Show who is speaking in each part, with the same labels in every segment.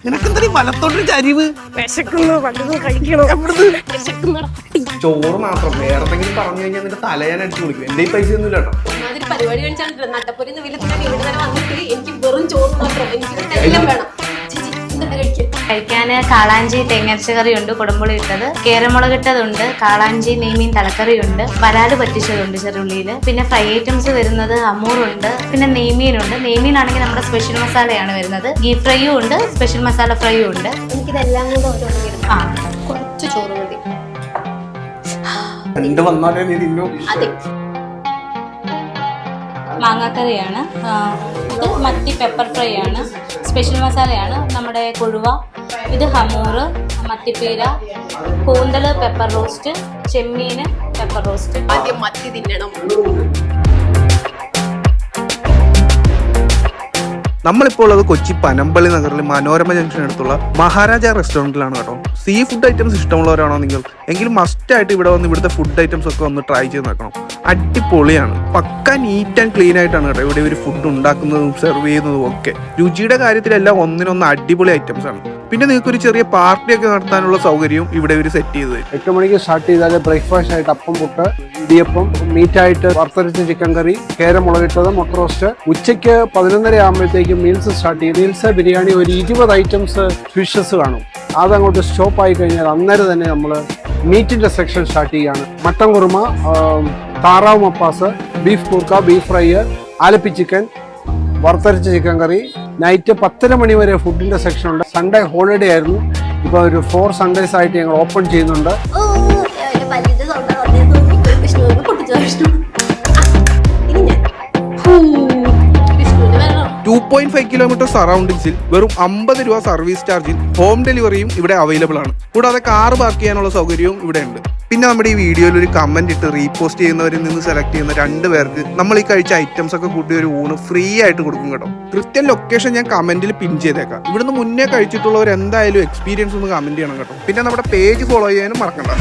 Speaker 1: നിനക്കെന്താ വലത്തോട്ടൊരു ചരിവ്? ചോറ് മാത്രം വേറെ എന്തെങ്കിലും പറഞ്ഞു കഴിഞ്ഞാൽ നിന്റെ തല ഞാൻ അടിച്ചു കൊടുക്കും. എന്റെ ഈ പൈസ ഒന്നും കേട്ടോ.
Speaker 2: പരിപാടി കാണിച്ചാൽ നട്ടപ്പൊരി വന്നിട്ട് എനിക്ക് വെറും ചോറ് മാത്രം, എനിക്ക് എല്ലാം വേണം.
Speaker 3: കഴിക്കാൻ കാളാഞ്ചി തേങ്ങരച്ച കറിയുണ്ട്, കുടംപുളി ഇട്ടത്, കേരമുളക് ഇട്ടതുണ്ട്, കാളാഞ്ചി നെയ്മീൻ തലക്കറിയുണ്ട്, വരാല് പറ്റിച്ചതുണ്ട് ചെറുള്ളിയിൽ, പിന്നെ ഫ്രൈ ഐറ്റംസ് വരുന്നത് അമൂറുണ്ട്, പിന്നെ നെയ്മീനുണ്ട്. നെയ്മീനാണെങ്കിൽ നമ്മുടെ സ്പെഷ്യൽ മസാലയാണ് വരുന്നത്. ഗീ ഫ്രൈയും ഉണ്ട്, സ്പെഷ്യൽ മസാല ഫ്രൈയും ഉണ്ട്.
Speaker 2: എനിക്കിതെല്ലാം കൂടെ കുറച്ച് ചോറ് മതി. അതെ,
Speaker 3: മാങ്ങാക്കറിയാണ്. ഇത് മത്തി പെപ്പർ ഫ്രൈ ആണ്, സ്പെഷ്യൽ മസാലയാണ്. നമ്മുടെ കൊഴുവ, ഇത് ഹമൂറ്, മത്തിപ്പീര, കൂന്തല് പെപ്പർ റോസ്റ്റ്, ചെമ്മീന് പെപ്പർ റോസ്റ്റ്.
Speaker 2: ആദ്യം മത്തി തിന്നണം.
Speaker 1: നമ്മളിപ്പോൾ ഉള്ളത് കൊച്ചി പനമ്പള്ളി നഗറിൽ മനോരമ ജംഗ്ഷൻ അടുത്തുള്ള മഹാരാജ റെസ്റ്റോറൻറ്റിലാണ് കേട്ടോ. സീ ഫുഡ് ഐറ്റംസ് ഇഷ്ടമുള്ളവരാണോ നിങ്ങൾ എങ്കിൽ മസ്റ്റ് ആയിട്ട് ഇവിടെ വന്ന് ഇവിടുത്തെ ഫുഡ് ഐറ്റംസ് ഒക്കെ ഒന്ന് ട്രൈ ചെയ്ത് നോക്കണം. അടിപൊളിയാണ്. പക്ക നീറ്റ് ആൻഡ് ക്ലീൻ ആയിട്ടാണ് കേട്ടോ ഇവിടെ ഒരു ഫുഡ് ഉണ്ടാക്കുന്നതും സെർവ് ചെയ്യുന്നതും ഒക്കെ. രുചിയുടെ കാര്യത്തിലെല്ലാം ഒന്നിനൊന്ന് അടിപൊളി ഐറ്റംസ് ആണ്. പിന്നെ നിങ്ങൾക്ക് ഒരു ചെറിയ പാർട്ടിയൊക്കെ നടത്താനുള്ള സൗകര്യവും ഇവിടെ ഒരു സെറ്റ് ചെയ്ത് തരും.
Speaker 4: 8 മണിക്ക് സ്റ്റാർട്ട് ചെയ്താൽ ബ്രേക്ക്ഫാസ്റ്റ് ആയിട്ട് അപ്പം പുട്ട്, ഇടിയപ്പം, മീറ്റായിട്ട് വറുത്തരച്ച ചിക്കൻ കറി, കേരമുളകിട്ടത്, മുട്ട റോസ്റ്റ്. ഉച്ചയ്ക്ക് 11:30 ആകുമ്പോഴത്തേക്കും മീൽസ് സ്റ്റാർട്ട് ചെയ്യും. മീൽസ് ബിരിയാണി ഒരു 20 ഐറ്റംസ് ഫിഷസ് കാണും. അതങ്ങോട്ട് സ്റ്റോപ്പ് ആയി കഴിഞ്ഞാൽ അന്നേരം തന്നെ നമ്മൾ മീറ്റിന്റെ സെക്ഷൻ സ്റ്റാർട്ട് ചെയ്യുകയാണ്. മട്ടൻ കുറുമ, താറാവ് മപ്പാസ്, ബീഫ് കൂർക്ക, ബീഫ് ഫ്രൈ, ആലപ്പി ചിക്കൻ, വറുത്തരച്ച ചിക്കൻ കറി. നൈറ്റ് 10:30 മണി വരെ ഫുഡിന്റെ സെക്ഷൻ ഉണ്ട്. സൺഡേ ഹോളിഡേ ആയിരുന്നു. ഇപ്പൊ ഒരു 4 സൺഡേസ് ആയിട്ട് ഞങ്ങൾ ഓപ്പൺ ചെയ്യുന്നുണ്ട്.
Speaker 1: 2.5 കിലോമീറ്റർ സറൗണ്ടിങ്സിൽ വെറും 50 രൂപ സർവീസ് ചാർജിൽ ഹോം ഡെലിവറിയും ഇവിടെ അവൈലബിൾ ആണ്. കൂടാതെ കാർ പാർക്ക് ചെയ്യാനുള്ള സൗകര്യവും ഇവിടെ ഉണ്ട്. പിന്നെ നമ്മുടെ ഈ വീഡിയോയിൽ ഒരു കമന്റ് ഇട്ട് റീപോസ്റ്റ് ചെയ്യുന്നവരിൽ നിന്ന് സെലക്ട് ചെയ്യുന്ന 2 പേർക്ക് നമ്മൾ ഈ കഴിച്ച ഐറ്റംസ് ഒക്കെ കൂട്ടി ഒരു ഊണ് ഫ്രീ ആയിട്ട് കൊടുക്കും കേട്ടോ. കൃത്യം ലൊക്കേഷൻ ഞാൻ കമന്റിൽ പിൻ ചെയ്തേക്കാം. ഇവിടുന്ന് മുന്നേ കഴിച്ചിട്ടുള്ളവർ എന്തായാലും എക്സ്പീരിയൻസ് ഒന്ന് കമന്റ് ചെയ്യണം കേട്ടോ. പിന്നെ നമ്മുടെ പേജ് ഫോളോ ചെയ്യാനും മറക്കണ്ട.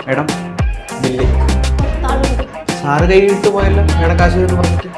Speaker 5: മേഡം സാറ് കൈ ഇട്ട് പോയല്ലോ മേഡം കാശ് പറഞ്ഞിട്ട്.